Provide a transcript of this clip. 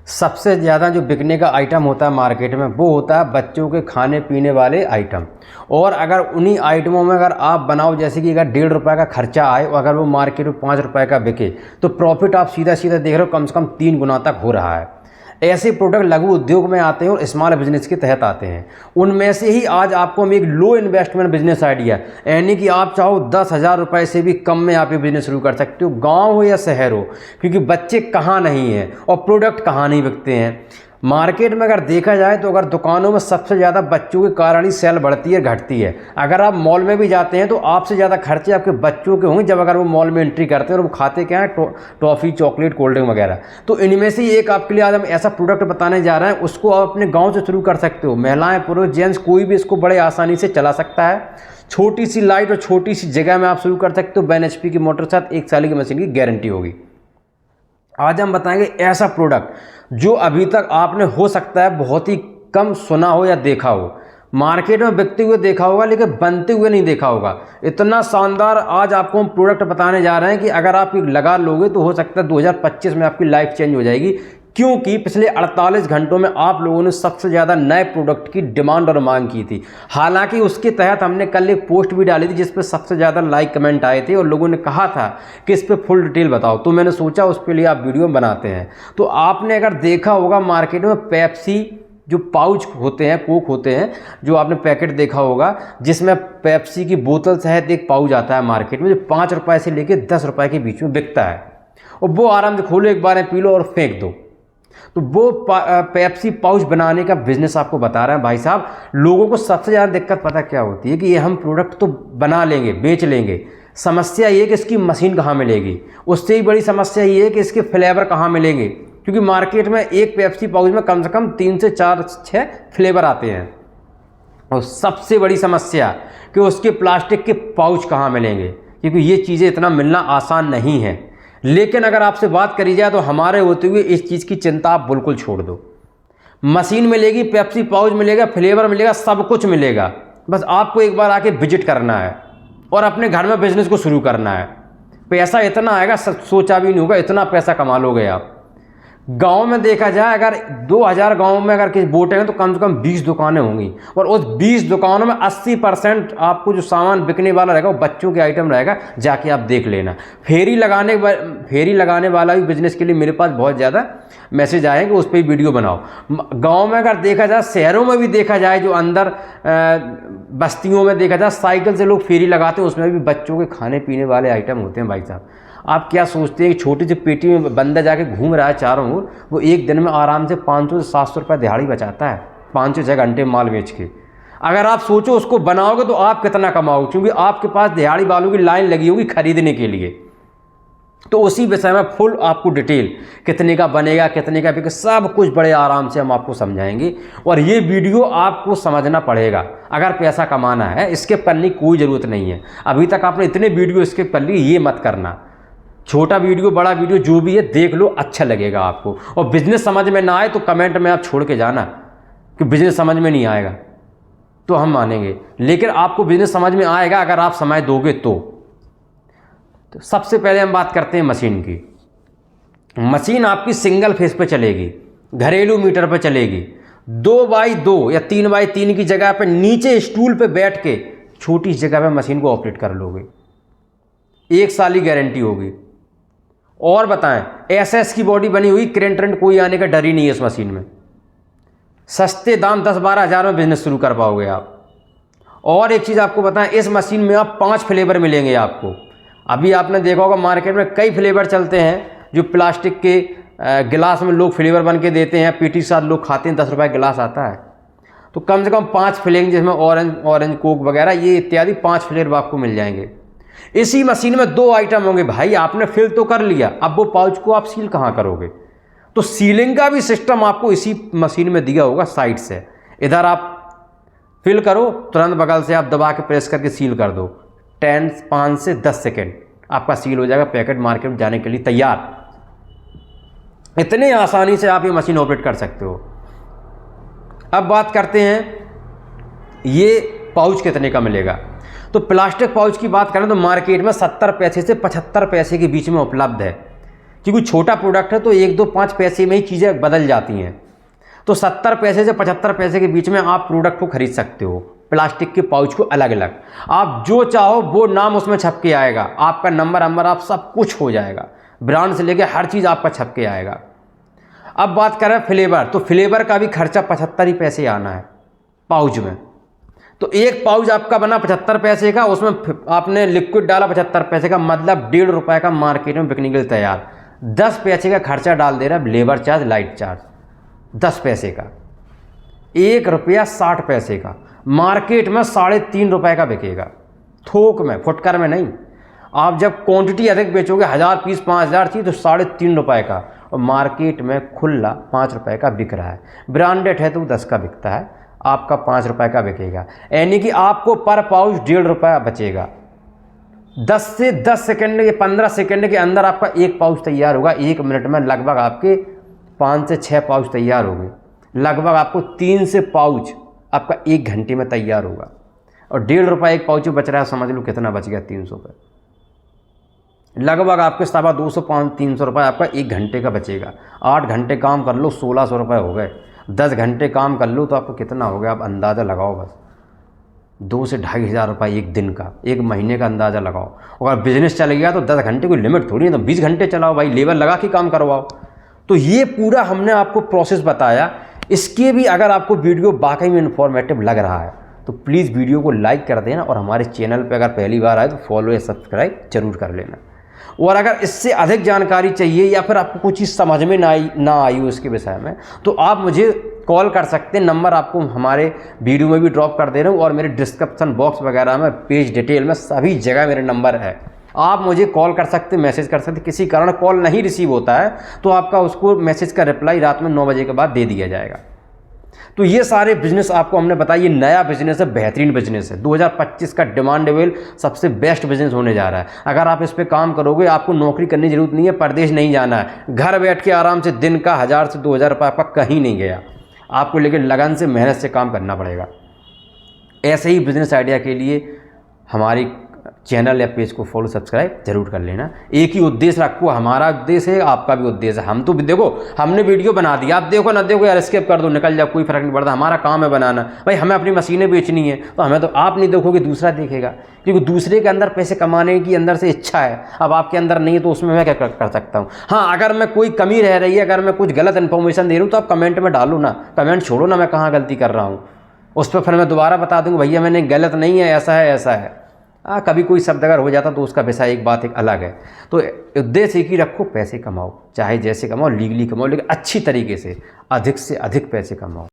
सबसे ज़्यादा जो बिकने का आइटम होता है मार्केट में वो होता है बच्चों के खाने पीने वाले आइटम। और अगर उन्हीं आइटमों में अगर आप बनाओ, जैसे कि अगर 1.5 रुपये का खर्चा आए और अगर वो मार्केट में 5 रुपये का बिके, तो प्रॉफिट आप सीधा सीधा देख रहे हो कम से कम 3 गुना तक हो रहा है। ऐसे प्रोडक्ट लघु उद्योग में आते हैं और स्मॉल बिजनेस के तहत आते हैं। उनमें से ही आज आपको हम एक लो इन्वेस्टमेंट बिजनेस आइडिया, यानी कि आप चाहो 10,000 रुपये से भी कम में आप ये बिजनेस शुरू कर सकते हो, गांव हो या शहर हो, क्योंकि बच्चे कहाँ नहीं हैं और प्रोडक्ट कहाँ नहीं बिकते हैं। मार्केट में अगर देखा जाए तो अगर दुकानों में सबसे ज़्यादा बच्चों के कारण ही सेल बढ़ती है घटती है। अगर आप मॉल में भी जाते हैं तो आपसे ज़्यादा खर्चे आपके बच्चों के होंगे जब अगर वो मॉल में एंट्री करते हैं और वो खाते क्या है, टॉफ़ी, चॉकलेट, कोल्ड ड्रिंक वगैरह। तो इनमें से एक आपके लिए आज हम ऐसा प्रोडक्ट बताने जा रहे हैं, उसको आप अपने गाँव से शुरू कर सकते हो। महिलाएँ, पुरुष, जेंट्स कोई भी इसको बड़े आसानी से चला सकता है। छोटी सी लाइट और छोटी सी जगह में आप शुरू कर सकते हो। 1 HP की मोटर के साथ 1 साल की मशीन की गारंटी होगी। आज हम बताएंगे ऐसा प्रोडक्ट जो अभी तक आपने हो सकता है बहुत ही कम सुना हो या देखा हो, मार्केट में बिकते हुए देखा होगा लेकिन बनते हुए नहीं देखा होगा। इतना शानदार आज आपको हम प्रोडक्ट बताने जा रहे हैं कि अगर आप लगा लोगे तो हो सकता है 2025 में आपकी लाइफ चेंज हो जाएगी, क्योंकि पिछले 48 घंटों में आप लोगों ने सबसे ज़्यादा नए प्रोडक्ट की डिमांड और मांग की थी। हालांकि उसके तहत हमने कल एक पोस्ट भी डाली थी जिस पर सबसे ज़्यादा लाइक कमेंट आए थे और लोगों ने कहा था कि इस पर फुल डिटेल बताओ, तो मैंने सोचा उसके लिए आप वीडियो बनाते हैं। तो आपने अगर देखा होगा मार्केट में पेप्सी जो पाउच होते हैं, कोक होते हैं, जो आपने पैकेट देखा होगा जिसमें पेप्सी की बोतल सहित एक पाउच आता है मार्केट में, जो 5 रुपये से लेकर 10 रुपये के बीच में बिकता है। और वो आराम से खोलो, एक बार पी लो और फेंक दो। तो वो पेप्सी पाउच बनाने का बिजनेस आपको बता रहे हैं भाई साहब। लोगों को सबसे ज़्यादा दिक्कत पता क्या होती है कि ये हम प्रोडक्ट तो बना लेंगे, बेच लेंगे, समस्या ये कि इसकी मशीन कहाँ मिलेगी। उससे ही बड़ी समस्या ये है कि इसके फ्लेवर कहाँ मिलेंगे, क्योंकि मार्केट में एक पेप्सी पाउच में कम से कम 3 से 4 6 फ्लेवर आते हैं। और सबसे बड़ी समस्या कि उसके प्लास्टिक के पाउच कहाँ मिलेंगे, क्योंकि ये चीज़ें इतना मिलना आसान नहीं है। लेकिन अगर आपसे बात करी जाए तो हमारे होते हुए इस चीज़ की चिंता आप बिल्कुल छोड़ दो। मशीन मिलेगी, पेप्सी पाउच मिलेगा, फ्लेवर मिलेगा, सब कुछ मिलेगा। बस आपको एक बार आके विजिट करना है और अपने घर में बिजनेस को शुरू करना है। पैसा इतना आएगा सोचा भी नहीं होगा, इतना पैसा कमा लोगे आप। गांव में देखा जाए अगर 2000 गांव में अगर किसी बोटे हैं तो कम से कम 20 दुकानें होंगी और उस 20 दुकानों में 80% आपको जो सामान बिकने वाला रहेगा वो बच्चों के आइटम रहेगा। जाके आप देख लेना। फेरी लगाने वाला भी बिजनेस के लिए मेरे पास बहुत ज़्यादा मैसेज आए हैं कि उस पर ही वीडियो बनाओ। गाँव में अगर देखा जाए, शहरों में भी देखा जाए, जो अंदर बस्तियों में देखा जाए, साइकिल से लोग फेरी लगाते हैं, उसमें भी बच्चों के खाने पीने वाले आइटम होते हैं। भाई साहब आप क्या सोचते हैं कि छोटी सी पेटी में बंदा जाके घूम रहा है चारों ओर, वो एक दिन में आराम से 500 से 700 रुपये दिहाड़ी बचाता है 5 से 6 घंटे माल बेच के। अगर आप सोचो उसको बनाओगे तो आप कितना कमाओगे, क्योंकि आपके पास दिहाड़ी वालों की लाइन लगी होगी खरीदने के लिए। तो उसी विषय में फुल आपको डिटेल कितने का बनेगा, कितने का बिकेगा, सब कुछ बड़े आराम से हम आपको समझाएंगे। और ये वीडियो आपको समझना पड़ेगा अगर पैसा कमाना है। स्किप करने की कोई ज़रूरत नहीं है। अभी तक आपने इतने वीडियो स्किप कर ली, ये मत करना। छोटा वीडियो बड़ा वीडियो जो भी है देख लो, अच्छा लगेगा आपको। और बिजनेस समझ में ना आए तो कमेंट में आप छोड़ के जाना कि बिजनेस समझ में नहीं आएगा, तो हम मानेंगे। लेकिन आपको बिजनेस समझ में आएगा अगर आप समय दोगे तो सबसे पहले हम बात करते हैं मशीन की। मशीन आपकी सिंगल फेस पे चलेगी, घरेलू मीटर पे चलेगी। 2x2 या 3x3 की जगह पे नीचे स्टूल पे बैठ के छोटी जगह पे मशीन को ऑपरेट कर लोगे। 1 साल की गारंटी होगी। और बताएं, SS की बॉडी बनी हुई, करंट कोई आने का डर ही नहीं है इस मशीन में। सस्ते दाम 10-12 हज़ार में बिजनेस शुरू कर पाओगे आप। और एक चीज़ आपको बताएं, इस मशीन में आप 5 फ्लेवर मिलेंगे आपको। अभी आपने देखा होगा मार्केट में कई फ्लेवर चलते हैं, जो प्लास्टिक के गिलास में लोग फ्लेवर बन के देते हैं, पीटी के साथ लोग खाते हैं, 10 रुपये गिलास आता है। तो कम से कम 5 फ्लेवर, जिसमें ऑरेंज कोक वगैरह ये इत्यादि 5 फ्लेवर आपको मिल जाएंगे। इसी मशीन में 2 आइटम होंगे। भाई आपने फिल तो कर लिया, अब वो पाउच को आप सील कहाँ करोगे? तो सीलिंग का भी सिस्टम आपको इसी मशीन में दिया होगा साइड से। इधर आप फिल करो, तुरंत बगल से आप दबा के प्रेस करके सील कर दो। 5 से 10 सेकेंड आपका सील हो जाएगा, पैकेट मार्केट में जाने के लिए तैयार। इतने आसानी से आप ये मशीन ऑपरेट कर सकते हो। अब बात करते हैं ये पाउच कितने का मिलेगा। तो प्लास्टिक पाउच की बात करें तो मार्केट में 70 पैसे से 75 पैसे के बीच में उपलब्ध है। क्योंकि छोटा प्रोडक्ट है तो 1-2-5 पैसे में ही चीज़ें बदल जाती हैं। तो 70 पैसे से 75 पैसे के बीच में आप प्रोडक्ट को खरीद सकते हो, प्लास्टिक के पाउच को अलग अलग। आप जो चाहो वो नाम उसमें छप के आएगा, आपका नंबर आप सब कुछ हो जाएगा, ब्रांड से लेके हर चीज़ आपका छप के आएगा। अब बात करें फ्लेवर, तो फ्लेवर का भी खर्चा 75 ही पैसे आना है पाउच में। तो एक पाउच आपका बना 75 पैसे का, उसमें आपने लिक्विड डाला 75 पैसे का, मतलब 1.5 रुपये का मार्केट में बिकने के लिए तैयार। 10 पैसे का खर्चा डाल दे रहा है, लेबर चार्ज, लाइट चार्ज 10 पैसे का, 1 रुपया 60 पैसे का, मार्केट में 3.5 रुपये का बिकेगा, थोक में, फुटकर में नहीं। आप जब क्वांटिटी अधिक बेचोगे, 1000 पीस 5000 चीज़, तो 3.5 रुपये का, और मार्केट में खुला 5 रुपये का बिक रहा है। ब्रांडेड है तो 10 का बिकता है, आपका 5 रुपये का बिकेगा, यानी कि आपको पर पाउच 1.5 रुपया बचेगा। 10 से 10 सेकंड या 15 सेकंड के अंदर आपका एक पाउच तैयार होगा। 1 मिनट में लगभग आपके 5 से 6 पाउच तैयार होंगे, लगभग आपको 3 से पाउच आपका 1 घंटे में तैयार होगा। और 1.5 रुपये एक पाउच बच रहा है, समझ लो कितना बच गया, 300 रुपये, लगभग आपके 200-300 रुपये आपका 1 घंटे का बचेगा। 8 घंटे काम कर लो, 1600 रुपये हो गए। 10 घंटे काम कर लो तो आपको कितना हो गया, आप अंदाज़ा लगाओ बस। 2 से 2,500 रुपये एक दिन का, एक महीने का अंदाज़ा लगाओ। अगर बिजनेस चल गया तो 10 घंटे कोई लिमिट थोड़ी है, तो 20 घंटे चलाओ भाई, लेबर लगा के काम करवाओ। तो ये पूरा हमने आपको प्रोसेस बताया। इसके भी अगर आपको वीडियो वाकई में इन्फॉर्मेटिव लग रहा है तो प्लीज़ वीडियो को लाइक कर देना, और हमारे चैनल पर अगर पहली बार आए तो फॉलो या सब्सक्राइब जरूर कर लेना। और अगर इससे अधिक जानकारी चाहिए या फिर आपको कुछ चीज़ समझ में ना आई हो इसके विषय में, तो आप मुझे कॉल कर सकते हैं। नंबर आपको हमारे वीडियो में भी ड्रॉप कर दे रहा हूँ, और मेरे डिस्क्रिप्शन बॉक्स वगैरह में, पेज डिटेल में, सभी जगह मेरे नंबर है। आप मुझे कॉल कर सकते, मैसेज कर सकते। किसी कारण कॉल नहीं रिसीव होता है तो आपका उसको मैसेज का रिप्लाई रात में 9 बजे के बाद दे दिया जाएगा। तो ये सारे बिजनेस आपको हमने बताया। ये नया बिजनेस है, बेहतरीन बिजनेस है, 2025 का डिमांडेबल सबसे बेस्ट बिजनेस होने जा रहा है। अगर आप इस पर काम करोगे, आपको नौकरी करने की जरूरत नहीं है, परदेश नहीं जाना है, घर बैठ के आराम से दिन का 1000 से 2000 रुपये आपका कहीं नहीं गया। आपको लेकिन लगन से, मेहनत से काम करना पड़ेगा। ऐसे ही बिजनेस आइडिया के लिए हमारी चैनल या पेज को फॉलो सब्सक्राइब जरूर कर लेना। एक ही उद्देश्य रखो, हमारा उद्देश्य है, आपका भी उद्देश्य है। हम तो देखो, हमने वीडियो बना दिया, आप देखो ना देखो यार, स्किप कर दो, निकल जाओ, कोई फर्क नहीं पड़ता। हमारा काम है बनाना भाई, हमें अपनी मशीनें बेचनी है, तो हमें तो आप नहीं देखोगे, दूसरा देखेगा, क्योंकि दूसरे के अंदर पैसे कमाने की अंदर से इच्छा है। अब आपके अंदर नहीं है तो उसमें मैं क्या कर सकता हूँ। हाँ, अगर मैं कोई कमी रह रही है, अगर मैं कुछ गलत इन्फॉर्मेशन दे रहा हूँ, तो आप कमेंट में डालो ना, कमेंट छोड़ो ना, मैं कहाँ गलती कर रहा हूँ, उस पर फिर मैं दोबारा बता दूँगा भैया मैंने गलत नहीं है, ऐसा है ऐसा है। कभी कोई शब्द अगर हो जाता तो उसका विषय एक बात एक अलग है। तो उद्देश्य एक ही रखो, पैसे कमाओ, चाहे जैसे कमाओ, लीगली कमाओ, लेकिन अच्छी तरीके से अधिक पैसे कमाओ।